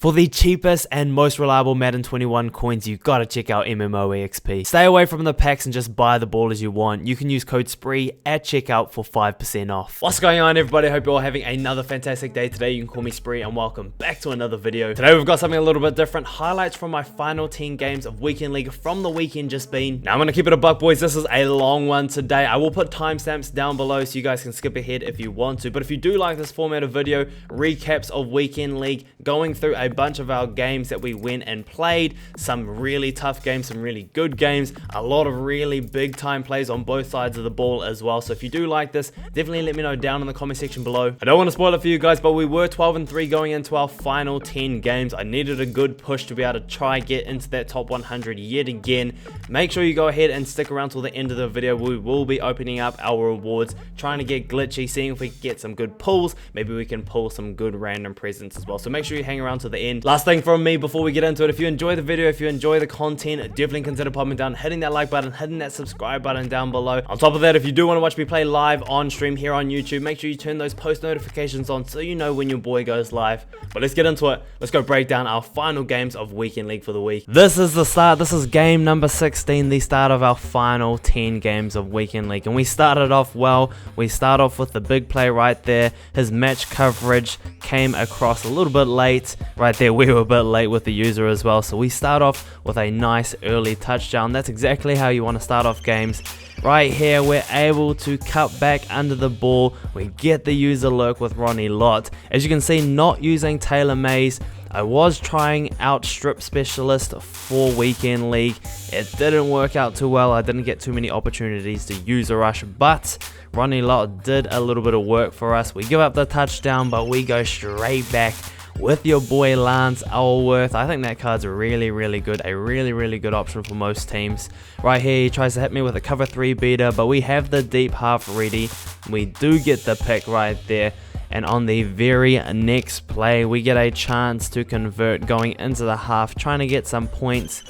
For the cheapest and most reliable Madden 21 coins, you gotta check out MMOEXP. Stay away from the packs and just buy the ball as you want. You can use code SPREE at checkout for 5% off. What's going on, everybody? Hope you're all having another fantastic day today. You can call me Spree and welcome back to another video. Today we've got something a little bit different. Highlights from my final 10 games of Weekend League from the weekend just been. Now I'm gonna keep it a buck, boys. This is a long one today. I will put timestamps down below so you guys can skip ahead if you want to. But if you do like this format of video, recaps of Weekend League, going through a bunch of our games that we went and played, some really tough games, some really good games, a lot of really big time plays on both sides of the ball as well. So if you do like this, definitely let me know down in the comment section below. I don't want to spoil it for you guys, but we were 12-3 going into our final 10 games. I needed a good push to be able to try get into that top 100 yet again. Make sure you go ahead and stick around till the end of the video. We will be opening up our rewards, trying to get glitchy, seeing if we can get some good pulls. Maybe we can pull some good random presents as well. So make sure you hang around to the end. Last thing from me before we get into it, if you enjoy the video, if you enjoy the content, definitely consider popping down, hitting that like button, hitting that subscribe button down below. On top of that, if you do want to watch me play live on stream here on YouTube, make sure you turn those post notifications on so you know when your boy goes live. But let's get into it. Let's go break down our final games of Weekend League for the week. This is the start. This is game number 16, the start of our final 10 games of Weekend League. And we started off well. We start off with the big play right there. His match coverage came across a little bit late. Right there, we were a bit late with the user as well. So we start off with a nice early touchdown. That's exactly how you want to start off games. Right here, we're able to cut back under the ball. We get the user lurk with Ronnie Lott. As you can see, not using Taylor Mays. I was trying out Strip Specialist for Weekend League. It didn't work out too well. I didn't get too many opportunities to use a rush, but Ronnie Lott did a little bit of work for us. We give up the touchdown, but we go straight back with your boy Lance Alworth. I think that card's really good, a really good option for most teams. Right here, he tries to hit me with a cover 3 beater, but we have the deep half ready. We do get the pick right there. And on the very next play, we get a chance to convert going into the half, trying to get some points.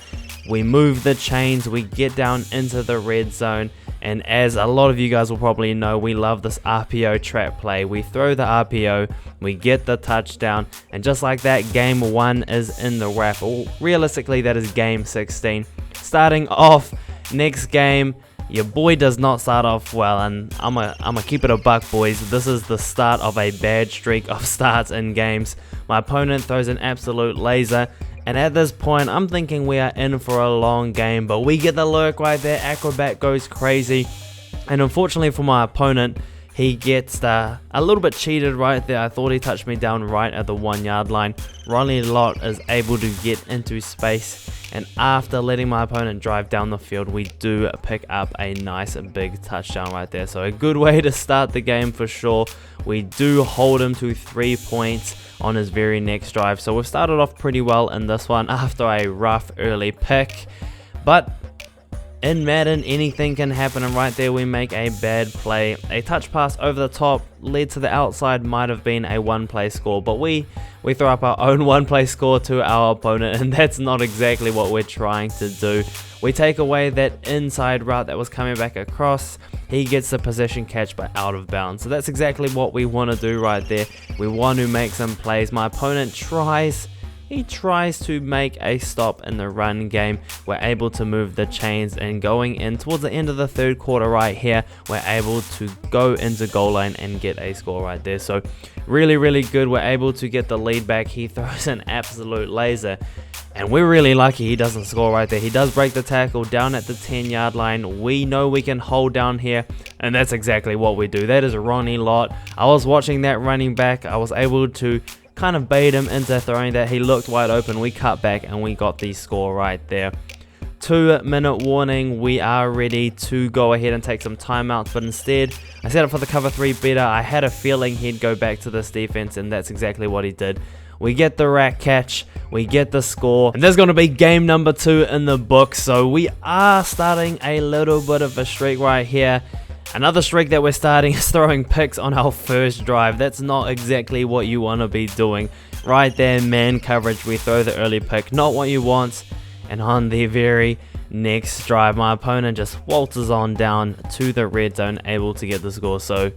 We move the chains, we get down into the red zone. And as a lot of you guys will probably know, we love this RPO trap play. We throw the RPO, we get the touchdown, and just like that, game 1 is in the wrap. Or realistically, that is game 16. Starting off, next game, your boy does not start off well, and I'm a keep it a buck, boys. This is the start of a bad streak of starts in games. My opponent throws an absolute laser, and at this point, I'm thinking we are in for a long game, but we get the lurk right there. Acrobat goes crazy, and unfortunately for my opponent, he gets a little bit cheated right there. I thought he touched me down right at the 1 yard line. Ronnie Lott is able to get into space, and after letting my opponent drive down the field, we do pick up a nice big touchdown right there. So a good way to start the game for sure. We do hold him to 3 points on his very next drive. So we've started off pretty well in this one after a rough early pick. But in Madden, anything can happen, and right there we make a bad play. A touch pass over the top led to the outside, might have been a one-play score, but we throw up our own one-play score to our opponent, and that's not exactly what we're trying to do. We take away that inside route that was coming back across. He gets the possession catch but out of bounds. So that's exactly what we want to do right there. We want to make some plays. My opponent tries to make a stop in the run game. We're able to move the chains, and going in towards the end of the third quarter right here, we're able to go into goal line and get a score right there. So really good. We're able to get the lead back. He throws an absolute laser, and we're really lucky he doesn't score right there. He does break the tackle down at the 10 yard line. We know we can hold down here, and that's exactly what we do. That is Ronnie Lott. I was watching that running back. I was able to kind of bait him into throwing that. He looked wide open. We cut back and we got the score right there. 2-minute warning. We are ready to go ahead and take some timeouts, but instead I set up for the cover 3 beater. I had a feeling he'd go back to this defense, and that's exactly what he did. We get the rack catch, we get the score, and there's going to be game number 2 in the book. So we are starting a little bit of a streak right here. Another streak that we're starting is throwing picks on our first drive. That's not exactly what you want to be doing. Right there, man coverage, we throw the early pick. Not what you want. And on the very next drive, my opponent just waltzes on down to the red zone, able to get the score. So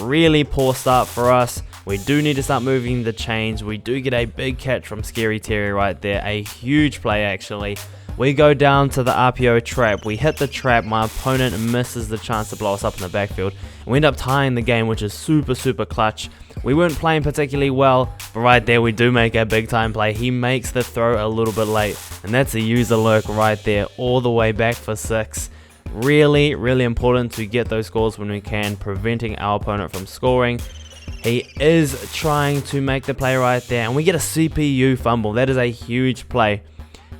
really poor start for us. We do need to start moving the chains. We do get a big catch from Scary Terry right there. A huge play, actually. We go down to the RPO trap. We hit the trap. My opponent misses the chance to blow us up in the backfield. We end up tying the game, which is super, super clutch. We weren't playing particularly well, but right there we do make a big time play. He makes the throw a little bit late, and that's a user lurk right there, all the way back for 6. Really, really important to get those scores when we can, preventing our opponent from scoring. He is trying to make the play right there, and we get a CPU fumble. That is a huge play.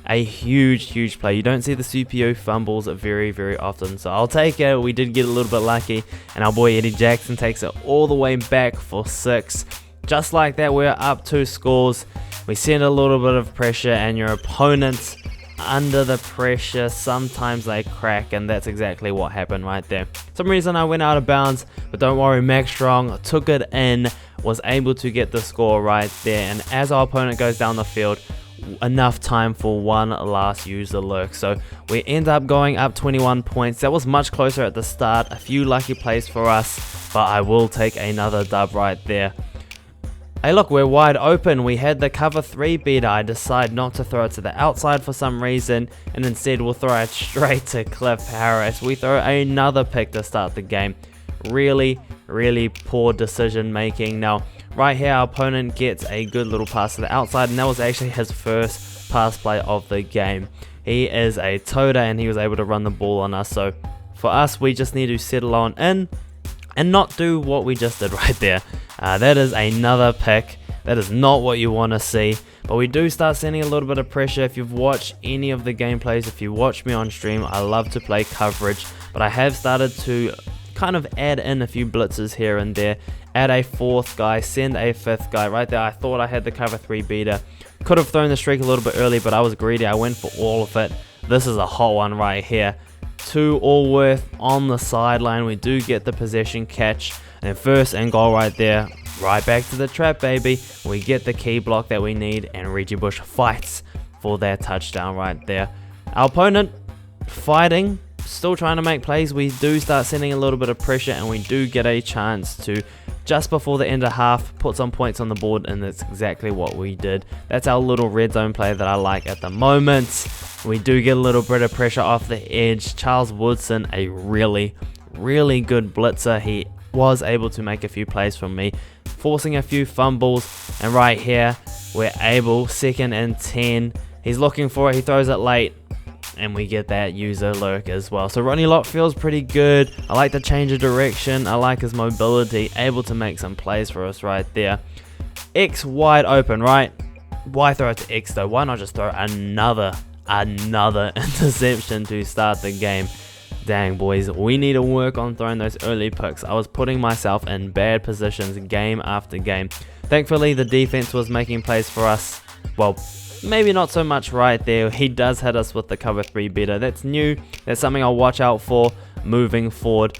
A huge play. You don't see the CPU fumbles very, very often, so I'll take it. We did get a little bit lucky, and our boy Eddie Jackson takes it all the way back for 6. Just like that, we're up 2 scores. We send a little bit of pressure, and your opponents under the pressure, sometimes they crack, and that's exactly what happened right there. For some reason I went out of bounds, but don't worry, Max Strong took it in, was able to get the score right there, and as our opponent goes down the field, enough time for one last user lurk. So we end up going up 21 points. That was much closer at the start. A few lucky plays for us, but I will take another dub right there. Hey look, we're wide open. We had the cover 3 beater. I decide not to throw it to the outside for some reason, and instead we'll throw it straight to Cliff Harris. We throw another pick to start the game. Really poor decision making. Now right here our opponent gets a good little pass to the outside, and that was actually his first pass play of the game. He is a toter, and he was able to run the ball on us. So for us, we just need to settle on in and not do what we just did right there. That is another pick. That is not what you want to see, but we do start sending a little bit of pressure. If you've watched any of the gameplays, if you watch me on stream, I love to play coverage, but I have started to kind of add in a few blitzes here and there. Add a 4th guy, send a 5th guy. Right there I thought I had the cover 3 beater. Could have thrown the streak a little bit early, but I was greedy. I went for all of it. This is a hot one right here. 2 Allworth on the sideline. We do get the possession catch, and 1st and goal right there. Right back to the trap, baby. We get the key block that we need, and Reggie Bush fights for that touchdown right there. Our opponent fighting, still trying to make plays. We do start sending a little bit of pressure, and we do get a chance to, just before the end of half, put some points on the board, and that's exactly what we did. That's our little red zone play that I like at the moment. We do get a little bit of pressure off the edge. Charles Woodson, a really good blitzer. He was able to make a few plays from me, forcing a few fumbles, and right here we're able, 2nd and 10. He's looking for it, he throws it late, and we get that user lurk as well. So Ronnie Lott feels pretty good. I like the change of direction. I like his mobility, able to make some plays for us right there. X wide open, right? Why throw it to X though? Why not just throw another interception to start the game? Dang, boys, we need to work on throwing those early picks. I was putting myself in bad positions game after game. Thankfully, the defense was making plays for us. Well, maybe not so much right there. He does hit us with the cover 3 beater. That's new. That's something I'll watch out for moving forward.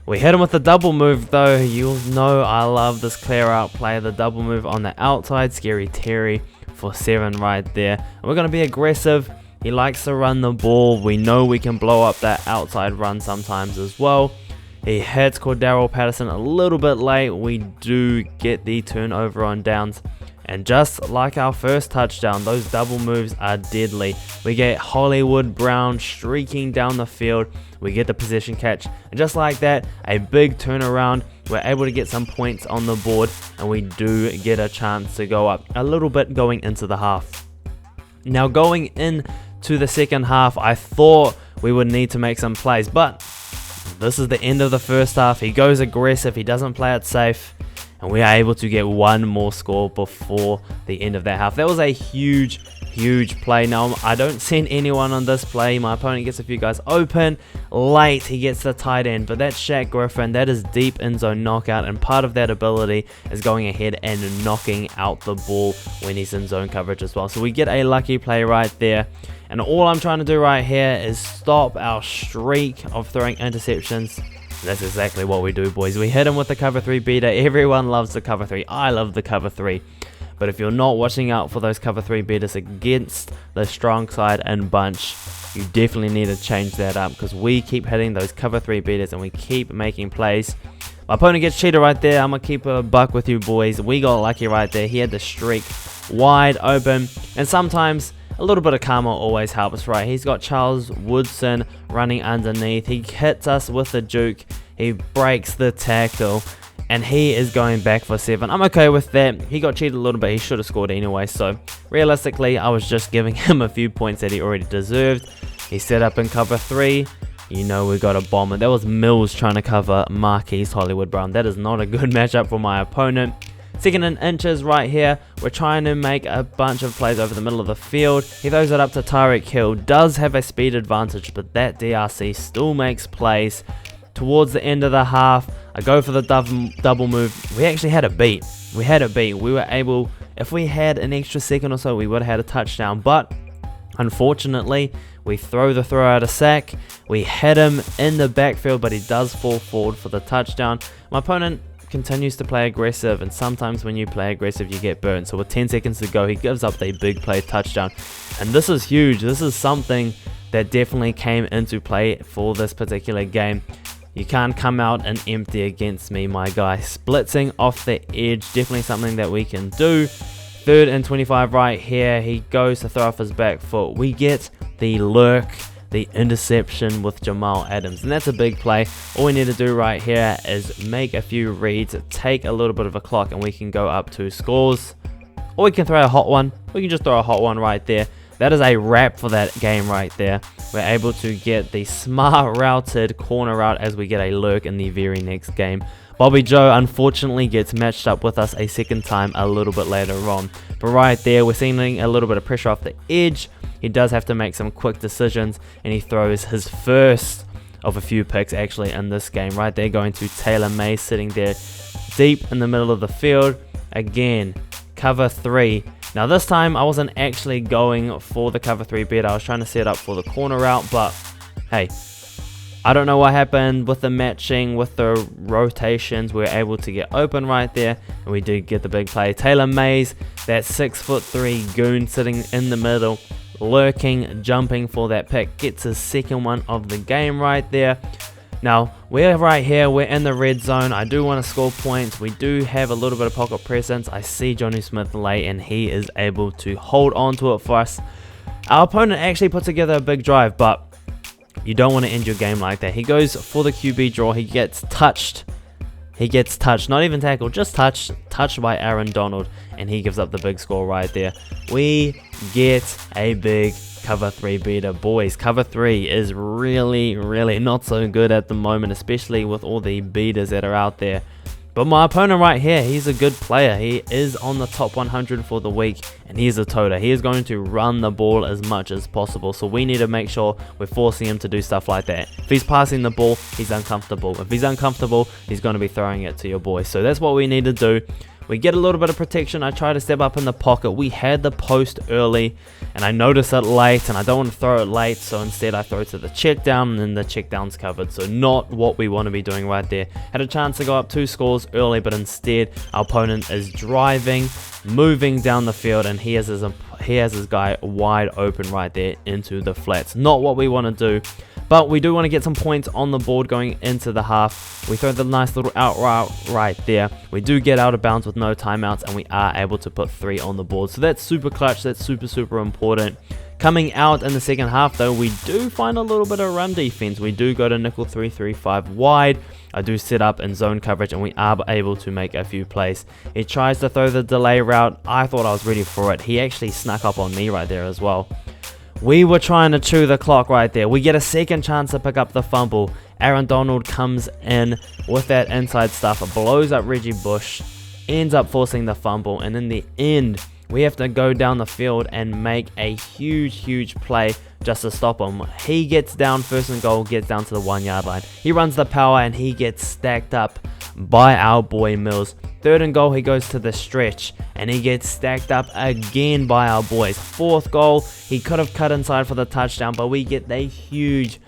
We hit him with the double move though. You'll know I love this clear out play. The double move on the outside. Scary Terry for 7 right there. And we're going to be aggressive. He likes to run the ball. We know we can blow up that outside run sometimes as well. He hits Cordero Patterson a little bit late. We do get the turnover on downs. And just like our first touchdown, those double moves are deadly. We get Hollywood Brown streaking down the field. We get the possession catch. And just like that, a big turnaround. We're able to get some points on the board. And we do get a chance to go up a little bit going into the half. Now going into the second half, I thought we would need to make some plays. But this is the end of the first half. He goes aggressive. He doesn't play it safe. And we are able to get one more score before the end of that half. That was a huge play. Now, I don't send anyone on this play. My opponent gets a few guys open. Late, he gets the tight end. But that's Shaq Griffin. That is deep in zone knockout. And part of that ability is going ahead and knocking out the ball when he's in zone coverage as well. So we get a lucky play right there. And all I'm trying to do right here is stop our streak of throwing interceptions. That's exactly what we do, boys. We hit him with the cover 3 beater. Everyone loves the cover 3. I love the cover 3. But if you're not watching out for those cover 3 beaters against the strong side and bunch, you definitely need to change that up, because we keep hitting those cover 3 beaters and we keep making plays. My opponent gets cheated right there. I'm going to keep a buck with you boys. We got lucky right there. He had the streak wide open. And sometimes a little bit of karma always helps, right? He's got Charles Woodson running underneath. He hits us with the juke. He breaks the tackle. And he is going back for 7. I'm okay with that. He got cheated a little bit. He should have scored anyway. So realistically, I was just giving him a few points that he already deserved. He set up in cover 3. You know we got a bomber. That was Mills trying to cover Marquise Hollywood Brown. That is not a good matchup for my opponent. Second and inches right here. We're trying to make a bunch of plays over the middle of the field. He throws it up to Tyreek Hill. Does have a speed advantage, but that DRC still makes plays. Towards the end of the half, I go for the double move. We actually had a beat. We were able, if we had an extra second or so, we would have had a touchdown. But unfortunately, we throw the throw out of sack. We hit him in the backfield, but he does fall forward for the touchdown. My opponent continues to play aggressive, and sometimes when you play aggressive, you get burned. So with 10 seconds to go, he gives up the big play touchdown. And this is huge. This is something that definitely came into play for this particular game. You can't come out and empty against me, my guy. Splitzing off the edge, definitely something that we can do. 3rd and 25 right here. He goes to throw off his back foot. We get the lurk, the interception with Jamal Adams. And that's a big play. All we need to do right here is make a few reads, take a little bit of a clock, and we can go up 2 scores. Or we can throw a hot one. We can just throw a hot one right there. That is a wrap for that game right there. We're able to get the smart routed corner route as we get a lurk in the very next game. Bobby Joe unfortunately gets matched up with us a second time a little bit later on. But right there, we're seeing a little bit of pressure off the edge. He does have to make some quick decisions, and he throws his first of a few picks actually in this game. Right there, going to Taylor May, sitting there deep in the middle of the field. Again, cover 3. Now this time I wasn't actually going for the cover 3 bid. I was trying to set up for the corner route, but hey, I don't know what happened with the matching, with the rotations. We were able to get open right there, and we did get the big play. Taylor Mays, that 6'3" goon sitting in the middle, lurking, jumping for that pick, gets his second one of the game right there. Now, we're right here, we're in the red zone. I do want to score points. We do have a little bit of pocket presence. I see Johnny Smith late, and he is able to hold on to it for us. Our opponent actually put together a big drive, but you don't want to end your game like that. He goes for the QB draw. He gets touched. Not even tackled, just touched by Aaron Donald, and he gives up the big score right there. We get a big cover 3 beater. Boys, cover 3 is really not so good at the moment, especially with all the beaters that are out there. But my opponent right here, he's a good player. He is on the top 100 for the week, and he's a toter. He is going to run the ball as much as possible, so we need to make sure we're forcing him to do stuff like that. If he's passing the ball, he's uncomfortable. If he's uncomfortable, he's going to be throwing it to your boy. So that's what we need to do. We get a little bit of protection. I try to step up in the pocket. We had the post early, and I notice it late, and I don't want to throw it late, so instead I throw to the check down, and then the check down's covered. So not what we want to be doing right there. Had a chance to go up 2 scores early, but instead our opponent is driving, moving down the field, and he has his guy wide open right there into the flats. Not what we want to do. But we do want to get some points on the board going into the half. We throw the nice little out route right there. We do get out of bounds with no timeouts, and we are able to put 3 on the board. So that's super clutch. That's super important. Coming out in the second half, though, we do find a little bit of run defense. We do go to nickel 3-3-5 wide. I do set up in zone coverage, and we are able to make a few plays. He tries to throw the delay route. I thought I was ready for it. He actually snuck up on me right there as well. We were trying to chew the clock right there. We get a second chance to pick up the fumble. Aaron Donald comes in with that inside stuff, blows up Reggie Bush, ends up forcing the fumble, and in the end, we have to go down the field and make a huge play just to stop him. He gets down, 1st and goal, gets down to the 1 yard line. He runs the power, and he gets stacked up by our boy Mills. 3rd and goal, he goes to the stretch, and he gets stacked up again by our boys. 4th goal, he could have cut inside for the touchdown, but we get the huge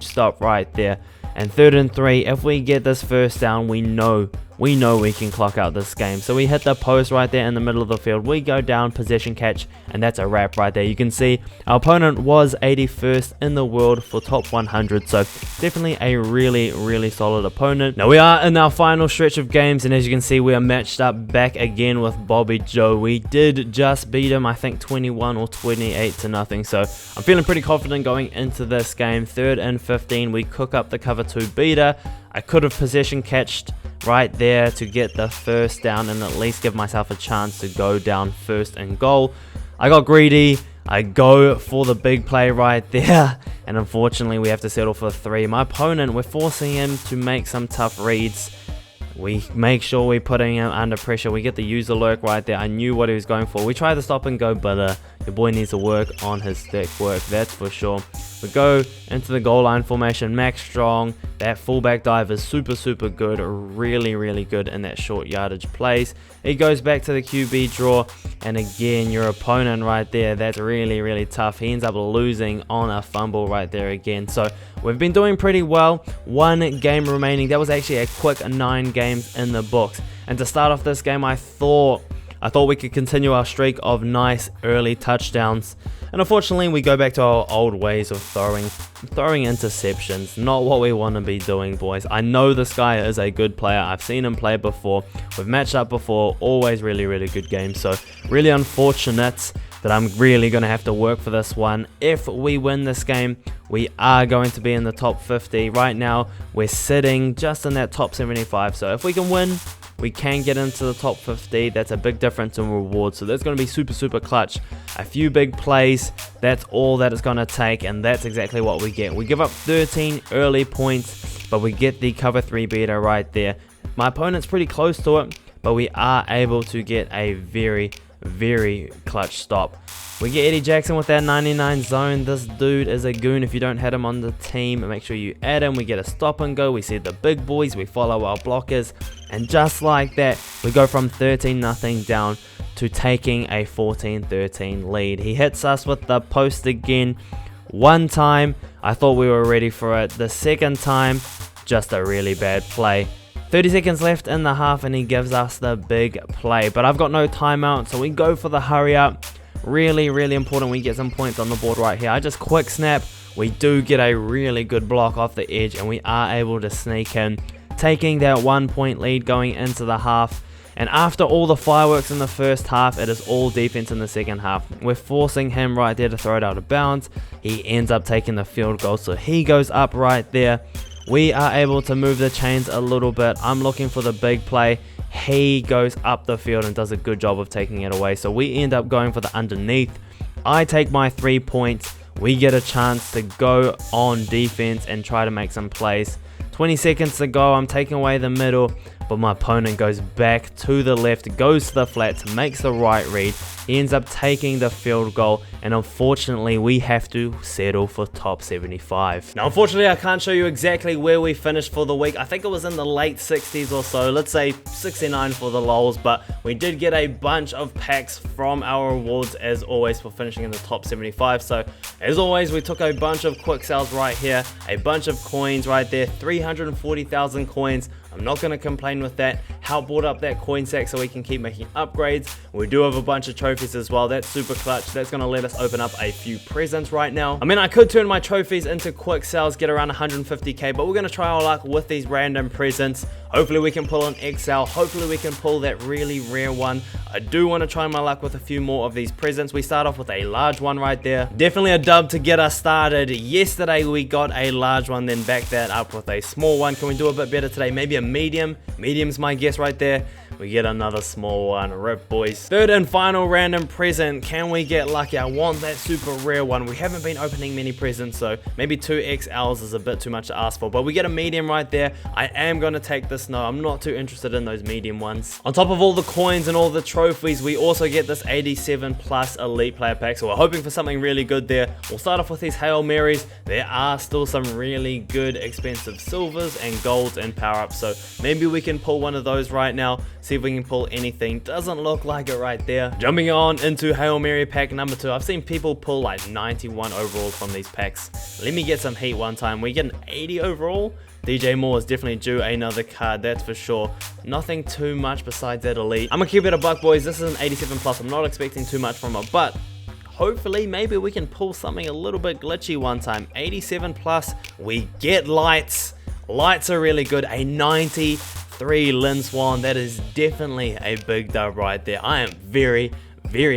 stop right there. And 3rd and 3, if we get this first down, we know we know we can clock out this game. So we hit the post right there in the middle of the field. We go down, possession catch, and that's a wrap right there. You can see our opponent was 81st in the world for top 100. So definitely a really solid opponent. Now we are in our final stretch of games, and as you can see, we are matched up back again with Bobby Joe. We did just beat him, I think 21 or 28 to nothing. So I'm feeling pretty confident going into this game. 3rd and 15, we cook up the cover 2 beater. I could have possession catched right there to get the first down and at least give myself a chance to go down first and goal. I got greedy. I go for the big play right there, and unfortunately we have to settle for 3. My opponent, we're forcing him to make some tough reads. We make sure we're putting him under pressure. We get the user lurk right there. I knew what he was going for. We try to stop and go, but your boy needs to work on his stick work, that's for sure. We go into the goal line formation, max strong. That fullback dive is super good, really good in that short yardage plays. He goes back to the QB draw, and again, your opponent right there, that's really tough. He ends up losing on a fumble right there again. So we've been doing pretty well. 1 game remaining. That was actually a quick 9 games in the books. And to start off this game, I thought we could continue our streak of nice early touchdowns. And unfortunately, we go back to our old ways of throwing interceptions. Not what we want to be doing, boys. I know this guy is a good player. I've seen him play before. We've matched up before. Always really good games. So really unfortunate that I'm really going to have to work for this one. If we win this game, we are going to be in the top 50. Right now, we're sitting just in that top 75. So if we can win, we can get into the top 50. That's a big difference in rewards. So that's going to be super clutch. A few big plays. That's all that it's going to take, and that's exactly what we get. We give up 13 early points, but we get the cover 3 beater right there. My opponent's pretty close to it, but we are able to get a very clutch stop. We get Eddie Jackson with that 99 zone. This dude is a goon. If you don't have him on the team, make sure you add him. We get a stop and go. We see the big boys. We follow our blockers. And just like that, we go from 13-0 down to taking a 14-13 lead. He hits us with the post again. 1 time, I thought we were ready for it. The 2nd time, just a really bad play. 30 seconds left in the half, and he gives us the big play. But I've got no timeout, so we go for the hurry up. Really important we get some points on the board right here. I just quick snap. We do get a really good block off the edge, and we are able to sneak in, taking that 1 point lead going into the half. And after all the fireworks in the first half, it is all defense in the second half. We're forcing him right there to throw it out of bounds. He ends up taking the field goal, so he goes up right there. We are able to move the chains a little bit. I'm looking for the big play. He goes up the field and does a good job of taking it away. So we end up going for the underneath. I take my 3 points. We get a chance to go on defense and try to make some plays. 20 seconds to go. I'm taking away the middle, but my opponent goes back to the left, goes to the flats, makes the right read. He ends up taking the field goal, and unfortunately we have to settle for top 75. Now unfortunately I can't show you exactly where we finished for the week. I think it was in the late 60s or so, let's say 69 for the lols, but we did get a bunch of packs from our rewards as always for finishing in the top 75. So as always, we took a bunch of quick sales right here, a bunch of coins right there, 340,000 coins. I'm not going to complain with that. Help build up that coin sack so we can keep making upgrades. We do have a bunch of trophies as well. That's super clutch. That's going to let us open up a few presents right now. I mean, I could turn my trophies into quick sales, get around 150k, but we're going to try our luck with these random presents. Hopefully we can pull an XL. Hopefully we can pull that really rare one. I do want to try my luck with a few more of these presents. We start off with a large one right there. Definitely a dub to get us started. Yesterday we got a large one, then back that up with a small one. Can we do a bit better today? Maybe a medium. Medium's my guess right there. We get another small one. Rip, boys. Third and final random present. Can we get lucky? I want that super rare one. We haven't been opening many presents, so maybe 2 XLs is a bit too much to ask for, but we get a medium right there. I am going to take this. No, I'm not too interested in those medium ones. On top of all the coins and all the trophies, we also get this 87 plus elite player pack, so we're hoping for something really good there. We'll start off with these Hail Marys. There are still some really good expensive silvers and golds and power-ups, so maybe we can pull one of those right now. see if we can pull anything. Doesn't look like it right there. Jumping on into Hail Mary pack number 2. I've seen people pull like 91 overall from these packs. Let me get some heat one time. We get an 80 overall. DJ Moore is definitely due another card, that's for sure. Nothing too much besides that elite. I'm gonna keep it a buck, boys. This is an 87 plus. I'm not expecting too much from it, but hopefully maybe we can pull something a little bit glitchy one time. 87 plus, we get lights. Lights are really good. A 93 Lynn Swan. That is definitely a big dub right there. I am very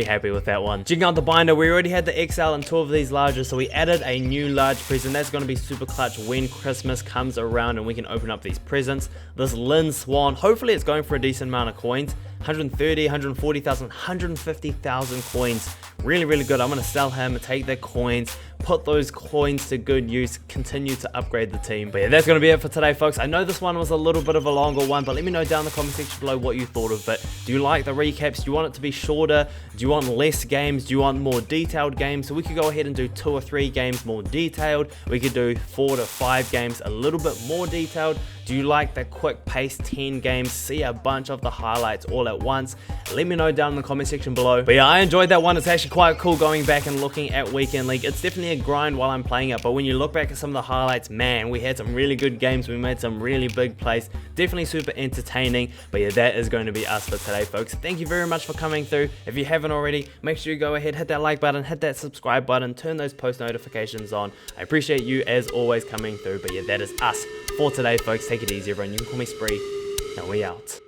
happy with that one. Checking out the binder, we already had the XL and 2 of these larger, so we added a new large present. That's going to be super clutch when Christmas comes around and we can open up these presents. This Lynn Swan, hopefully it's going for a decent amount of coins. 130, 140,000, 150,000 coins. Really good. I'm going to sell him, take the coins, put those coins to good use, continue to upgrade the team. But yeah, that's going to be it for today, folks. I know this one was a little bit of a longer one, but let me know down in the comment section below what you thought of it. Do you like the recaps? Do you want it to be shorter? Do you want less games? Do you want more detailed games? So we could go ahead and do 2 or 3 games more detailed. We could do 4 to 5 games a little bit more detailed. Do you like the quick pace 10 games? See a bunch of the highlights all at once? Let me know down in the comment section below. But yeah, I enjoyed that one. It's actually quite cool going back and looking at Weekend League. It's definitely a grind while I'm playing it, but when you look back at some of the highlights, man, we had some really good games. We made some really big plays. Definitely super entertaining. But yeah, that is going to be us for today, folks. Thank you very much for coming through. If you haven't already, make sure you go ahead, hit that like button, hit that subscribe button, turn those post notifications on. I appreciate you as always coming through. But yeah, that is us for today, folks. Take it easy, everyone. You can call me Spree, and we out.